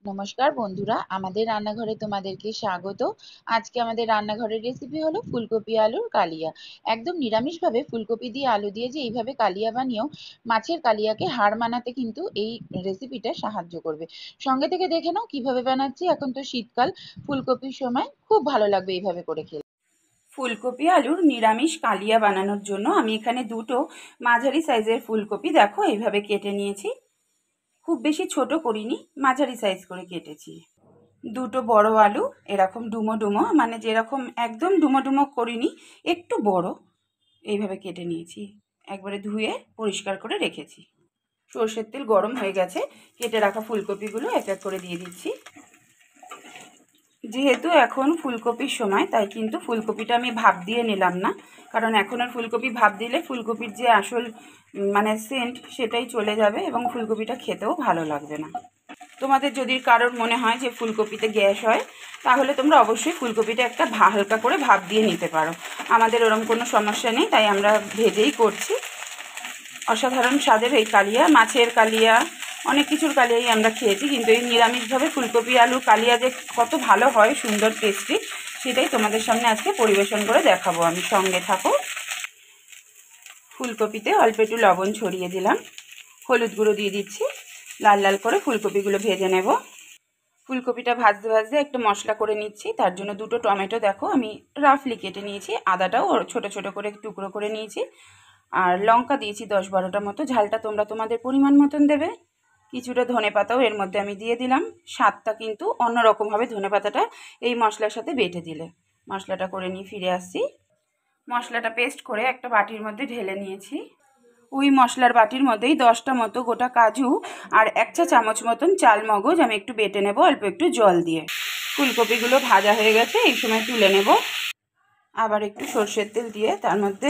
নমস্কার বন্ধুরা, আমাদের রান্নাঘরে তোমাদেরকে স্বাগত। আজকে আমাদের রান্নাঘরের রেসিপি হলো ফুলকপি আলুর কালিয়া। একদম নিরামিষভাবে ফুলকপি দিয়ে আলু দিয়ে যে এইভাবে কালিয়া বানিয়েও মাছের কালিয়াকে হার মানাতে কিন্তু এই রেসিপিটা সাহায্য করবে। সঙ্গে থেকে দেখে নাও কিভাবে বানাচ্ছি। এখন তো শীতকাল, ফুলকপির সময় খুব ভালো লাগবে এইভাবে করে খেতে। ফুলকপি আলুর নিরামিষ কালিয়া বানানোর জন্য আমি এখানে দুটো মাঝারি সাইজের ফুলকপি দেখো এইভাবে কেটে নিয়েছি। খুব বেশি ছোট করিনি, মাঝারি সাইজ করে কেটেছি। দুটো বড় আলু এরকম ডুমো ডুমো, মানে যেরকম একদম ডুমো ডুমো করিনি, একটু বড়, এইভাবে কেটে নিয়েছি। একবারে ধুয়ে পরিষ্কার করে রেখেছি। সর্ষের তেল গরম হয়ে গেছে, কেটে রাখা ফুলকপিগুলো এক এক করে দিয়ে দিচ্ছি। যেহেতু এখন ফুলকপির সময়, তাই কিন্তু ফুলকপিটা আমি ভাপ দিয়ে নিলাম না, কারণ এখন আর ফুলকপি ভাপ দিলে ফুলকপির যে আসল মানে সেন্ট সেটাই চলে যাবে এবং ফুলকপিটা খেতেও ভালো লাগবে না। তোমাদের যদি কারোর মনে হয় যে ফুলকপিতে গ্যাস হয়, তাহলে তোমরা অবশ্যই ফুলকপিটা একটা হালকা করে ভাপ দিয়ে নিতে পারো। আমাদের ওরকম কোনো সমস্যা নেই, তাই আমরা ভেজেই করছি। অসাধারণ স্বাদের এই কালিয়া, মাছের কালিয়া, অনেক কিছুর কালিয়াই আমরা খেয়েছি, কিন্তু এই নিরামিষভাবে ফুলকপি আলু কালিয়া যে কত ভালো হয়, সুন্দর টেস্টি, সেটাই তোমাদের সামনে আজকে পরিবেশন করে দেখাবো আমি। সঙ্গে থাকো। ফুলকপিতে অল্প একটু লবণ ছড়িয়ে দিলাম, হলুদ গুঁড়ো দিয়ে দিচ্ছি। লাল লাল করে ফুলকপিগুলো ভেজে নেব। ফুলকপিটা ভাজতে ভাজতে একটু মশলা করে নিচ্ছি। তার জন্য দুটো টমেটো দেখো আমি রাফলি কেটে নিয়েছি, আদাটাও ছোট ছোট করে টুকরো করে নিয়েছি, আর লঙ্কা দিয়েছি 10-12টা মতো। ঝালটা তোমরা তোমাদের পরিমাণ মতন দেবে। কিছুটা ধনেপাতাও এর মধ্যে আমি দিয়ে দিলাম। স্বাদটা কিন্তু অন্যরকম হবে ধনেপাতাটা এই মশলার সাথে বেটে দিলে। মশলাটা করে নিয়ে ফিরে আসছি। মশলাটা পেস্ট করে একটা বাটির মধ্যে ঢেলে নিয়েছি। ওই মশলার বাটির মধ্যেই 10টা মতো গোটা কাজু আর 1 চা চামচ মতন চাল মগজ আমি একটু বেটে নেব অল্প একটু জল দিয়ে। ফুলকপিগুলো ভাজা হয়ে গেছে, এই সময় তুলে নেব। আবার একটু সর্ষের তেল দিয়ে তার মধ্যে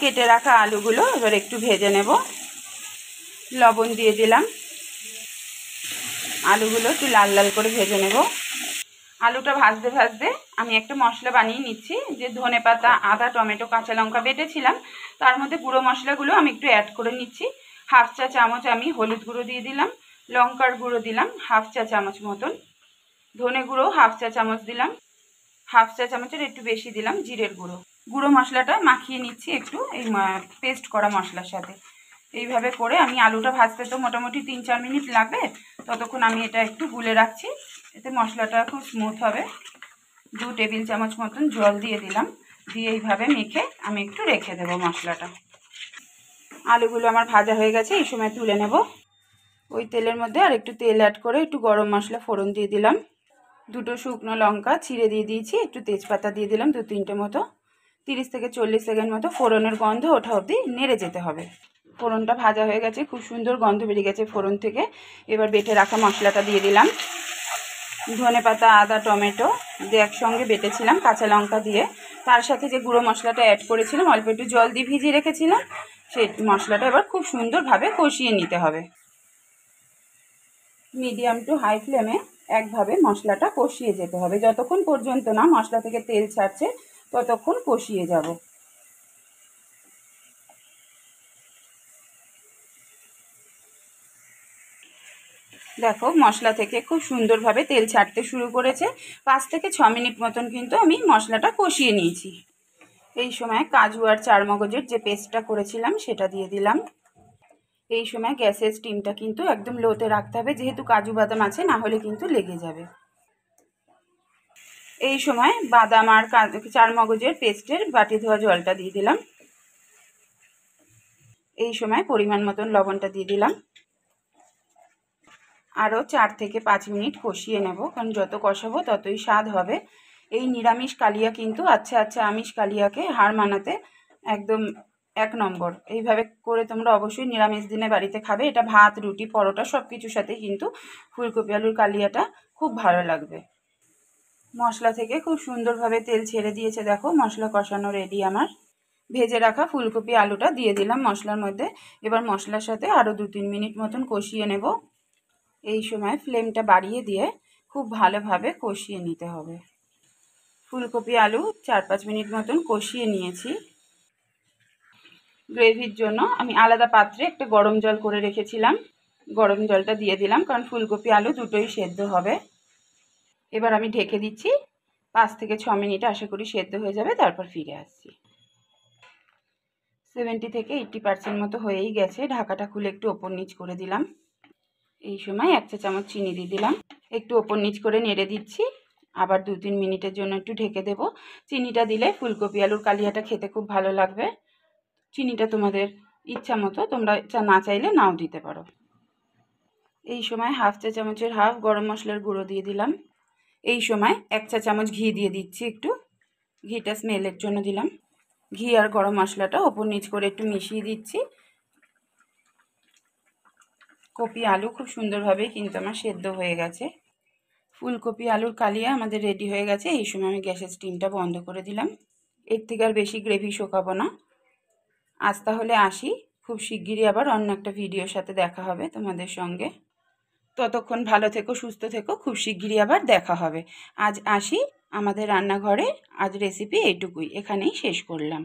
কেটে রাখা আলুগুলো এবার একটু ভেজে নেব। লবণ দিয়ে দিলাম। আলুগুলো একটু লাল লাল করে ভেজে নেব। আলুটা ভাজতে ভাজতে আমি একটা মশলা বানিয়ে নিচ্ছি। যে ধনেপাতা, আদা, টমেটো, কাঁচা লঙ্কা বেটেছিলাম, তার মধ্যে গুঁড়ো মশলাগুলো আমি একটু অ্যাড করে নিচ্ছি। 1/2 চা চামচ আমি হলুদ গুঁড়ো দিয়ে দিলাম, লঙ্কার গুঁড়ো দিলাম 1/2 চা চামচ মতন, ধনে গুঁড়ো 1/2 চা চামচ দিলাম, 1/2 চা চামচের একটু বেশি দিলাম জিরের গুঁড়ো। গুঁড়ো মশলাটা মাখিয়ে নিচ্ছি একটু এই পেস্ট করা মশলার সাথে। এইভাবে করে আমি আলুটা ভাজতে তো মোটামুটি 3-4 মিনিট লাগবে, ততক্ষণ আমি এটা একটু গুলে রাখছি, এতে মশলাটা খুব স্মুথ হবে। 2 টেবিল চামচ মতন জল দিয়ে দিলাম, দিয়ে এইভাবে মেখে আমি একটু রেখে দেবো মশলাটা। আলুগুলো আমার ভাজা হয়ে গেছে, এই সময় তুলে নেব। ওই তেলের মধ্যে আর একটু তেল অ্যাড করে একটু গরম মশলা ফোড়ন দিয়ে দিলাম, 2টো শুকনো লঙ্কা ছিঁড়ে দিয়ে দিয়েছি, একটু তেজপাতা দিয়ে দিলাম 2-3টে মতো। 30 থেকে 40 সেকেন্ড মতো ফোড়নের গন্ধ ওঠা অবধি নেড়ে যেতে হবে। ফোড়নটা ভাজা হয়ে গেছে, খুব সুন্দর গন্ধ বেরিয়ে গেছে ফোড়ন থেকে। এবার বেটে রাখা মশলাটা দিয়ে দিলাম। ধনেপাতা, আদা, টমেটো যে একসঙ্গে বেটেছিলাম কাঁচা লঙ্কা দিয়ে, তার সাথে যে গুঁড়ো মশলাটা অ্যাড করেছিলাম, অল্প একটু জল দিয়ে ভিজিয়ে রেখেছিলাম, সেই মশলাটা এবার খুব সুন্দরভাবে কষিয়ে নিতে হবে। মিডিয়াম টু হাই ফ্লেমে একভাবে মশলাটা কষিয়ে যেতে হবে, যতক্ষণ পর্যন্ত না মশলা থেকে তেল ছাড়ছে ততক্ষণ কষিয়ে যাব। দেখো মশলা থেকে খুব সুন্দরভাবে তেল ছাড়তে শুরু করেছে। 5 থেকে 6 মিনিট মতন কিন্তু আমি মশলাটা কষিয়ে নিয়েছি। এই সময় কাজু আর চারমগজের যে পেস্টটা করেছিলাম সেটা দিয়ে দিলাম। এই সময় গ্যাসের স্টিমটা কিন্তু একদম লোতে রাখতে হবে, যেহেতু কাজু বাদাম আছে, না হলে কিন্তু লেগে যাবে। এই সময় বাদাম আর চারমগজের পেস্টের বাটি ধোয়া জলটা দিয়ে দিলাম। এই সময় পরিমাণ মতন লবণটা দিয়ে দিলাম। আরও 4 থেকে 5 মিনিট কষিয়ে নেব, কারণ যত কষাবো ততই স্বাদ হবে। এই নিরামিষ কালিয়া কিন্তু আচ্ছা আচ্ছা আমিষ কালিয়াকে হার মানাতে একদম 1 নম্বর। এইভাবে করে তোমরা অবশ্যই নিরামিষ দিনে বাড়িতে খাবে। এটা ভাত, রুটি, পরোটা সব কিছুর সাথে কিন্তু ফুলকপি আলুর কালিয়াটা খুব ভালো লাগবে। মশলা থেকে খুব সুন্দরভাবে তেল ছেড়ে দিয়েছে, দেখো মশলা কষানো রেডি আমার। ভেজে রাখা ফুলকপি আলুটা দিয়ে দিলাম মশলার মধ্যে। এবার মশলার সাথে আরও 2-3 মিনিট মতন কষিয়ে নেব। এই সময় ফ্লেমটা বাড়িয়ে দিয়ে খুব ভালোভাবে কষিয়ে নিতে হবে। ফুলকপি আলু 4-5 মিনিট মতন কষিয়ে নিয়েছি। গ্রেভির জন্য আমি আলাদা পাত্রে একটা গরম জল করে রেখেছিলাম, গরম জলটা দিয়ে দিলাম, কারণ ফুলকপি আলু দুটোই সেদ্ধ হবে। এবার আমি ঢেকে দিচ্ছি, 5 থেকে 6 মিনিট আশা করি সেদ্ধ হয়ে যাবে, তারপর ফিরে আসছি। 70 থেকে 80% মতো হয়েই গেছে। ঢাকাটা খুলে একটু ওপর নিচ করে দিলাম। এই সময় 1 চা চামচ চিনি দিয়ে দিলাম, একটু ওপর নিচ করে নেড়ে দিচ্ছি। আবার 2-3 মিনিটের জন্য একটু ঢেকে দেব। চিনিটা দিলে ফুলকপি আলুর কালিয়াটা খেতে খুব ভালো লাগবে। চিনিটা তোমাদের ইচ্ছা মতো, তোমরা না চাইলে নাও দিতে পারো। এই সময় 1/2 চা চামচের হাফ গরম মশলার গুঁড়ো দিয়ে দিলাম। এই সময় 1 চা চামচ ঘি দিয়ে দিচ্ছি, একটু ঘিটা স্মেলের জন্য দিলাম। ঘি আর গরম মশলাটা ওপর নিচ করে একটু মিশিয়ে দিচ্ছি। কপি আলু খুব সুন্দরভাবেই কিন্তু আমার সেদ্ধ হয়ে গেছে। ফুলকপি আলুর কালিয়া আমাদের রেডি হয়ে গেছে। এই সময় আমি গ্যাসের স্টিমটা বন্ধ করে দিলাম। এর থেকে আর বেশি গ্রেভি শোকাবো না। আজ তাহলে আসি, খুব শিগগিরই আবার অন্য একটা ভিডিওর সাথে দেখা হবে তোমাদের সঙ্গে। ততক্ষণ ভালো থেকো, সুস্থ থেকো, খুব শিগগিরই আবার দেখা হবে। আজ আসি আমাদের রান্নাঘরে। আজ রেসিপি এইটুকুই, এখানেই শেষ করলাম।